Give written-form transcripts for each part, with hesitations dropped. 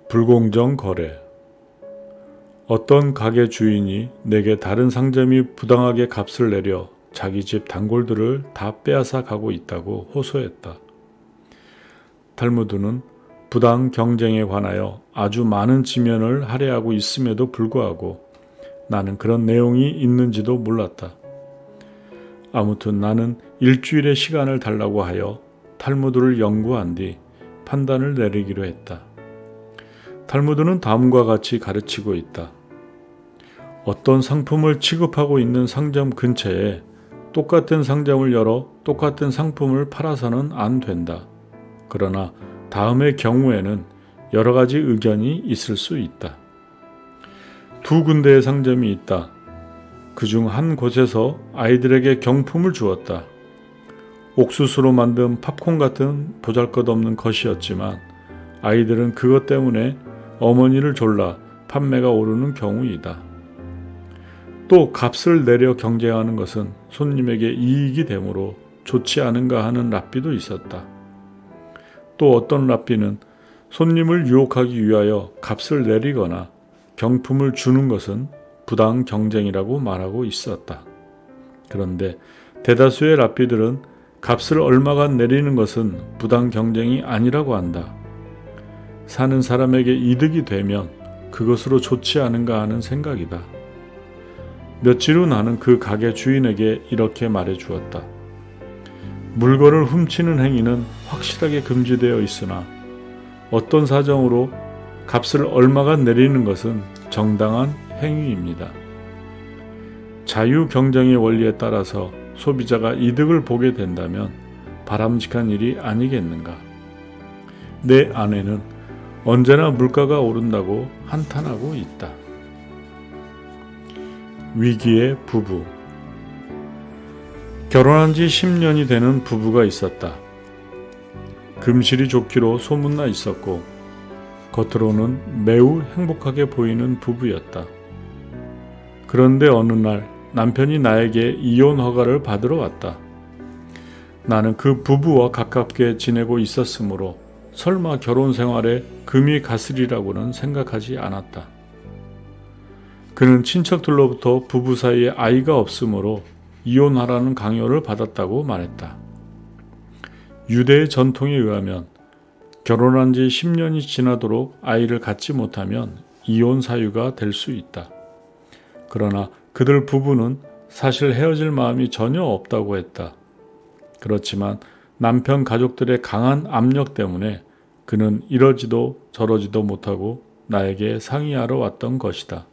불공정 거래. 어떤 가게 주인이 내게 다른 상점이 부당하게 값을 내려 자기 집 단골들을 다 빼앗아 가고 있다고 호소했다. 탈무드는 부당 경쟁에 관하여 아주 많은 지면을 할애하고 있음에도 불구하고 나는 그런 내용이 있는지도 몰랐다. 아무튼 나는 일주일의 시간을 달라고 하여 탈무드를 연구한 뒤 판단을 내리기로 했다. 탈무드는 다음과 같이 가르치고 있다. 어떤 상품을 취급하고 있는 상점 근처에 똑같은 상점을 열어 똑같은 상품을 팔아서는 안 된다. 그러나 다음의 경우에는 여러 가지 의견이 있을 수 있다. 두 군데의 상점이 있다. 그중 한 곳에서 아이들에게 경품을 주었다. 옥수수로 만든 팝콘 같은 보잘것없는 것이었지만 아이들은 그것 때문에 어머니를 졸라 판매가 오르는 경우이다. 또 값을 내려 경쟁하는 것은 손님에게 이익이 되므로 좋지 않은가 하는 랍비도 있었다. 또 어떤 랍비는 손님을 유혹하기 위하여 값을 내리거나 경품을 주는 것은 부당 경쟁이라고 말하고 있었다. 그런데 대다수의 랍비들은 값을 얼마간 내리는 것은 부당 경쟁이 아니라고 한다. 사는 사람에게 이득이 되면 그것으로 좋지 않은가 하는 생각이다. 며칠 후 나는 그 가게 주인에게 이렇게 말해 주었다. 물건을 훔치는 행위는 확실하게 금지되어 있으나 어떤 사정으로 값을 얼마간 내리는 것은 정당한 행위입니다. 자유 경쟁의 원리에 따라서 소비자가 이득을 보게 된다면 바람직한 일이 아니겠는가. 내 아내는 언제나 물가가 오른다고 한탄하고 있다. 위기의 부부. 결혼한 지 10년이 되는 부부가 있었다. 금실이 좋기로 소문나 있었고 겉으로는 매우 행복하게 보이는 부부였다. 그런데 어느 날 남편이 나에게 이혼 허가를 받으러 왔다. 나는 그 부부와 가깝게 지내고 있었으므로 설마 결혼 생활에 금이 갔으리라고는 생각하지 않았다. 그는 친척들로부터 부부 사이에 아이가 없으므로 이혼하라는 강요를 받았다고 말했다. 유대의 전통에 의하면 결혼한 지 10년이 지나도록 아이를 갖지 못하면 이혼 사유가 될 수 있다. 그러나 그들 부부는 사실 헤어질 마음이 전혀 없다고 했다. 그렇지만 남편 가족들의 강한 압력 때문에 그는 이러지도 저러지도 못하고 나에게 상의하러 왔던 것이다.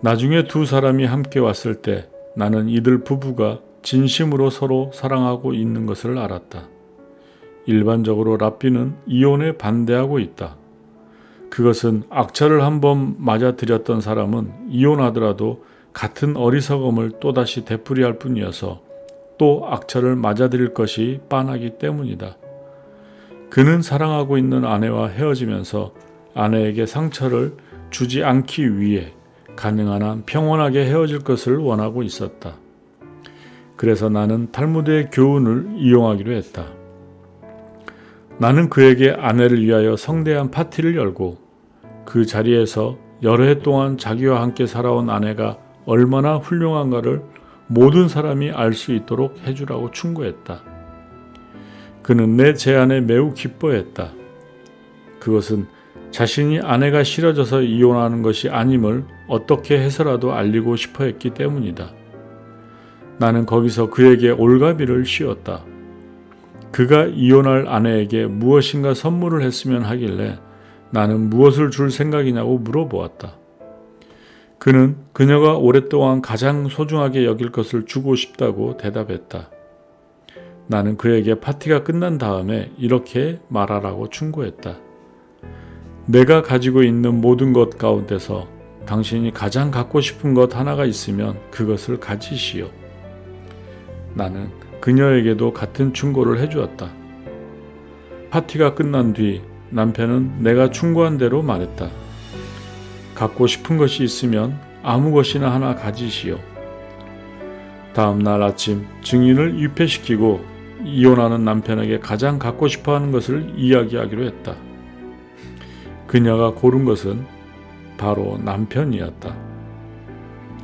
나중에 두 사람이 함께 왔을 때 나는 이들 부부가 진심으로 서로 사랑하고 있는 것을 알았다. 일반적으로 랍비는 이혼에 반대하고 있다. 그것은 악처를 한번 맞아들였던 사람은 이혼하더라도 같은 어리석음을 또다시 되풀이할 뿐이어서 또 악처를 맞아들일 것이 빤하기 때문이다. 그는 사랑하고 있는 아내와 헤어지면서 아내에게 상처를 주지 않기 위해 가능한 한 평온하게 헤어질 것을 원하고 있었다. 그래서 나는 탈무드의 교훈을 이용하기로 했다. 나는 그에게 아내를 위하여 성대한 파티를 열고 그 자리에서 여러 해 동안 자기와 함께 살아온 아내가 얼마나 훌륭한가를 모든 사람이 알 수 있도록 해주라고 충고했다. 그는 내 제안에 매우 기뻐했다. 그것은 자신이 아내가 싫어져서 이혼하는 것이 아님을 어떻게 해서라도 알리고 싶어 했기 때문이다. 나는 거기서 그에게 올가비를 씌웠다. 그가 이혼할 아내에게 무엇인가 선물을 했으면 하길래 나는 무엇을 줄 생각이냐고 물어보았다. 그는 그녀가 오랫동안 가장 소중하게 여길 것을 주고 싶다고 대답했다. 나는 그에게 파티가 끝난 다음에 이렇게 말하라고 충고했다. 내가 가지고 있는 모든 것 가운데서 당신이 가장 갖고 싶은 것 하나가 있으면 그것을 가지시오. 나는 그녀에게도 같은 충고를 해주었다. 파티가 끝난 뒤 남편은 내가 충고한 대로 말했다. 갖고 싶은 것이 있으면 아무 것이나 하나 가지시오. 다음 날 아침 증인을 입회시키고 이혼하는 남편에게 가장 갖고 싶어하는 것을 이야기하기로 했다. 그녀가 고른 것은 바로 남편이었다.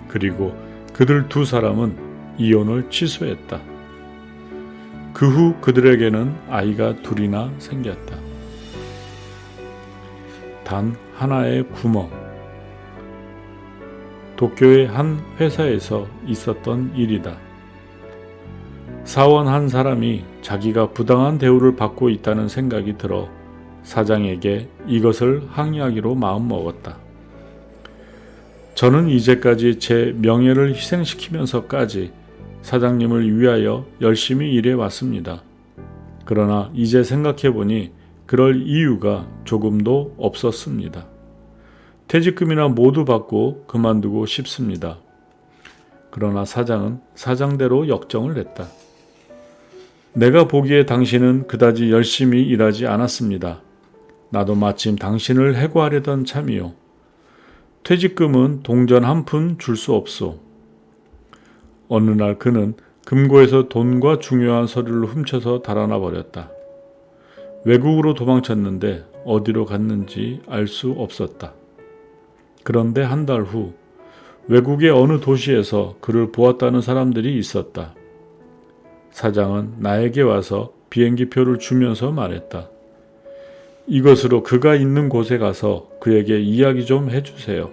그리고 그들 두 사람은 이혼을 취소했다. 그 후 그들에게는 아이가 둘이나 생겼다. 단 하나의 구멍. 도쿄의 한 회사에서 있었던 일이다. 사원 한 사람이 자기가 부당한 대우를 받고 있다는 생각이 들어 사장에게 이것을 항의하기로 마음먹었다. 저는 이제까지 제 명예를 희생시키면서까지 사장님을 위하여 열심히 일해왔습니다. 그러나 이제 생각해보니 그럴 이유가 조금도 없었습니다. 퇴직금이나 모두 받고 그만두고 싶습니다. 그러나 사장은 사장대로 역정을 냈다. 내가 보기에 당신은 그다지 열심히 일하지 않았습니다. 나도 마침 당신을 해고하려던 참이요. 퇴직금은 동전 한 푼 줄 수 없소. 어느 날 그는 금고에서 돈과 중요한 서류를 훔쳐서 달아나 버렸다. 외국으로 도망쳤는데 어디로 갔는지 알 수 없었다. 그런데 한 달 후 외국의 어느 도시에서 그를 보았다는 사람들이 있었다. 사장은 나에게 와서 비행기표를 주면서 말했다. 이것으로 그가 있는 곳에 가서 그에게 이야기 좀 해주세요.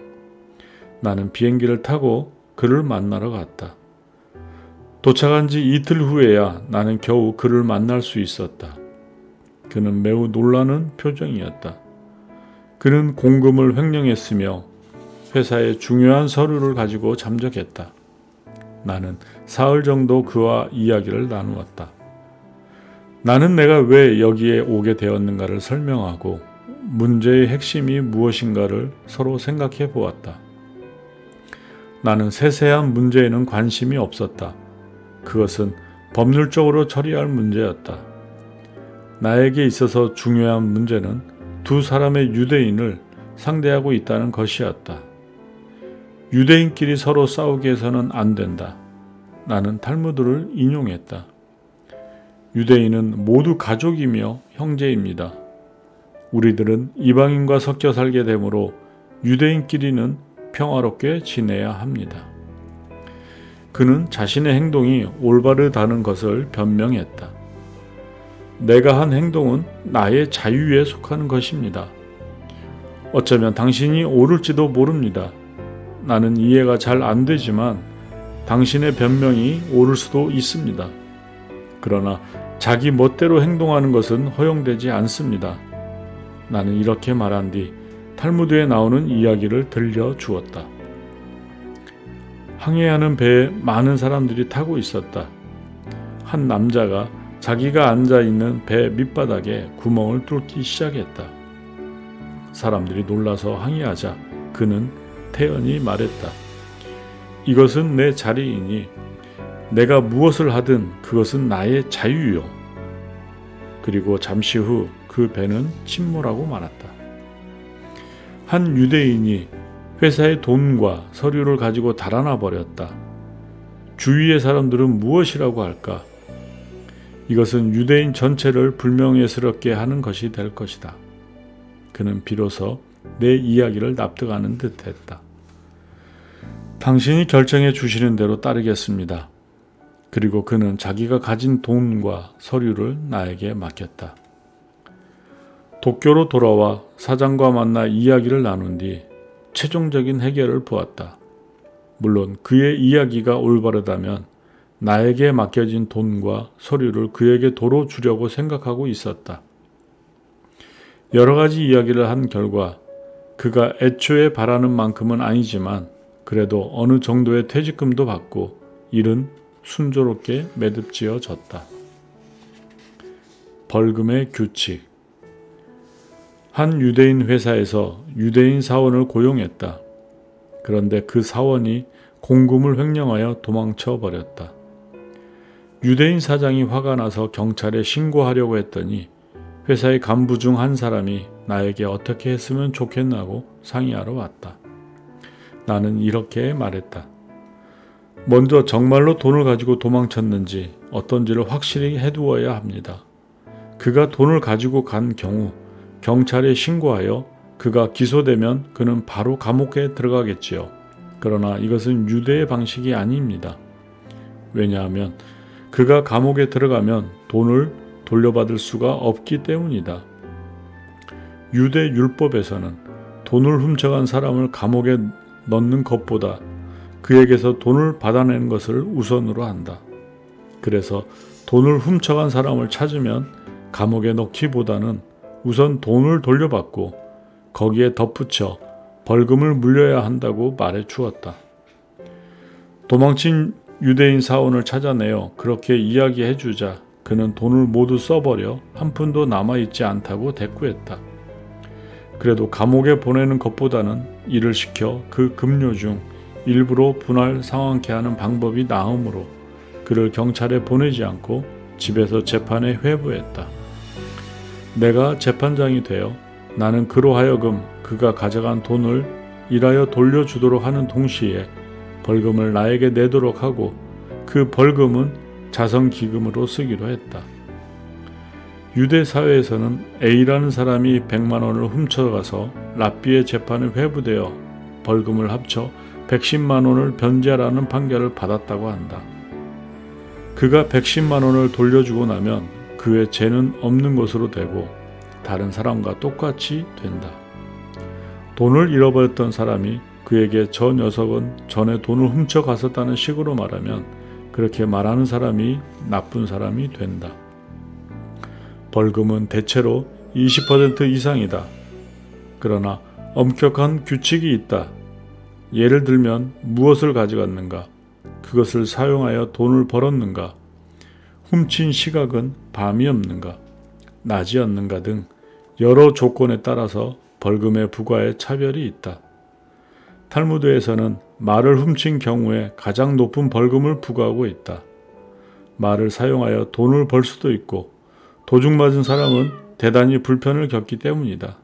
나는 비행기를 타고 그를 만나러 갔다. 도착한 지 이틀 후에야 나는 겨우 그를 만날 수 있었다. 그는 매우 놀라는 표정이었다. 그는 공금을 횡령했으며 회사의 중요한 서류를 가지고 잠적했다. 나는 사흘 정도 그와 이야기를 나누었다. 나는 내가 왜 여기에 오게 되었는가를 설명하고 문제의 핵심이 무엇인가를 서로 생각해 보았다. 나는 세세한 문제에는 관심이 없었다. 그것은 법률적으로 처리할 문제였다. 나에게 있어서 중요한 문제는 두 사람의 유대인을 상대하고 있다는 것이었다. 유대인끼리 서로 싸우게 해서는 안 된다. 나는 탈무드를 인용했다. 유대인은 모두 가족이며 형제입니다. 우리들은 이방인과 섞여 살게 되므로 유대인끼리는 평화롭게 지내야 합니다. 그는 자신의 행동이 올바르다는 것을 변명했다. 내가 한 행동은 나의 자유에 속하는 것입니다. 어쩌면 당신이 옳을지도 모릅니다. 나는 이해가 잘 안 되지만 당신의 변명이 옳을 수도 있습니다. 그러나 자기 멋대로 행동하는 것은 허용되지 않습니다. 나는 이렇게 말한 뒤 탈무드에 나오는 이야기를 들려주었다. 항해하는 배에 많은 사람들이 타고 있었다. 한 남자가 자기가 앉아있는 배 밑바닥에 구멍을 뚫기 시작했다. 사람들이 놀라서 항의하자 그는 태연히 말했다. 이것은 내 자리이니 내가 무엇을 하든 그것은 나의 자유요. 그리고 잠시 후 그 배는 침몰하고 말았다. 한 유대인이 회사의 돈과 서류를 가지고 달아나 버렸다. 주위의 사람들은 무엇이라고 할까? 이것은 유대인 전체를 불명예스럽게 하는 것이 될 것이다. 그는 비로소 내 이야기를 납득하는 듯했다. 당신이 결정해 주시는 대로 따르겠습니다. 그리고 그는 자기가 가진 돈과 서류를 나에게 맡겼다. 도쿄로 돌아와 사장과 만나 이야기를 나눈 뒤 최종적인 해결을 보았다. 물론 그의 이야기가 올바르다면 나에게 맡겨진 돈과 서류를 그에게 도로 주려고 생각하고 있었다. 여러 가지 이야기를 한 결과 그가 애초에 바라는 만큼은 아니지만 그래도 어느 정도의 퇴직금도 받고 일은 순조롭게 매듭지어졌다. 벌금의 규칙. 한 유대인 회사에서 유대인 사원을 고용했다. 그런데 그 사원이 공금을 횡령하여 도망쳐 버렸다. 유대인 사장이 화가 나서 경찰에 신고하려고 했더니 회사의 간부 중 한 사람이 나에게 어떻게 했으면 좋겠나고 상의하러 왔다. 나는 이렇게 말했다. 먼저 정말로 돈을 가지고 도망쳤는지 어떤지를 확실히 해두어야 합니다. 그가 돈을 가지고 간 경우 경찰에 신고하여 그가 기소되면 그는 바로 감옥에 들어가겠지요. 그러나 이것은 유대의 방식이 아닙니다. 왜냐하면 그가 감옥에 들어가면 돈을 돌려받을 수가 없기 때문이다. 유대 율법에서는 돈을 훔쳐간 사람을 감옥에 넣는 것보다 그에게서 돈을 받아내는 것을 우선으로 한다. 그래서 돈을 훔쳐간 사람을 찾으면 감옥에 넣기보다는 우선 돈을 돌려받고 거기에 덧붙여 벌금을 물려야 한다고 말해 주었다. 도망친 유대인 사원을 찾아내어 그렇게 이야기해 주자 그는 돈을 모두 써버려 한 푼도 남아있지 않다고 대꾸했다. 그래도 감옥에 보내는 것보다는 일을 시켜 그 급료 중 일부러 분할 상환케 하는 방법이 나으므로 그를 경찰에 보내지 않고 집에서 재판에 회부했다. 내가 재판장이 되어 나는 그로 하여금 그가 가져간 돈을 일하여 돌려주도록 하는 동시에 벌금을 나에게 내도록 하고 그 벌금은 자선기금으로 쓰기로 했다. 유대 사회에서는 A라는 사람이 100만 원을 훔쳐가서 랍비의 재판에 회부되어 벌금을 합쳐 110만 원을 변제하라는 판결을 받았다고 한다. 그가 110만 원을 돌려주고 나면 그의 죄는 없는 것으로 되고 다른 사람과 똑같이 된다. 돈을 잃어버렸던 사람이 그에게 저 녀석은 전에 돈을 훔쳐갔었다는 식으로 말하면 그렇게 말하는 사람이 나쁜 사람이 된다. 벌금은 대체로 20% 이상이다. 그러나 엄격한 규칙이 있다. 예를 들면 무엇을 가져갔는가? 그것을 사용하여 돈을 벌었는가? 훔친 시각은 밤이 없는가? 낮이 없는가 등 여러 조건에 따라서 벌금의 부과에 차별이 있다. 탈무드에서는 말을 훔친 경우에 가장 높은 벌금을 부과하고 있다. 말을 사용하여 돈을 벌 수도 있고 도둑 맞은 사람은 대단히 불편을 겪기 때문이다.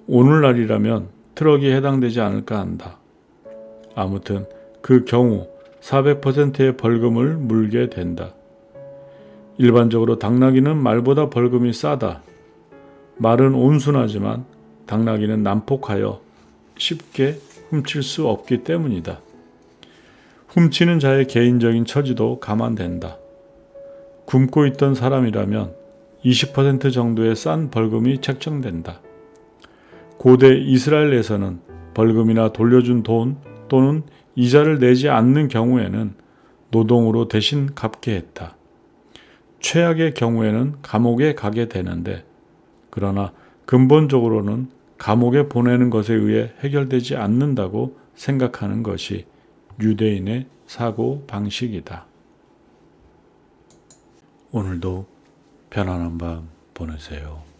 오늘날이라면 트럭이 해당되지 않을까 한다. 아무튼 그 경우 400%의 벌금을 물게 된다. 일반적으로 당나귀는 말보다 벌금이 싸다. 말은 온순하지만 당나귀는 난폭하여 쉽게 훔칠 수 없기 때문이다. 훔치는 자의 개인적인 처지도 감안된다. 굶고 있던 사람이라면 20% 정도의 싼 벌금이 책정된다. 고대 이스라엘에서는 벌금이나 돌려준 돈 또는 이자를 내지 않는 경우에는 노동으로 대신 갚게 했다. 최악의 경우에는 감옥에 가게 되는데 그러나 근본적으로는 감옥에 보내는 것에 의해 해결되지 않는다고 생각하는 것이 유대인의 사고 방식이다. 오늘도 편안한 밤 보내세요.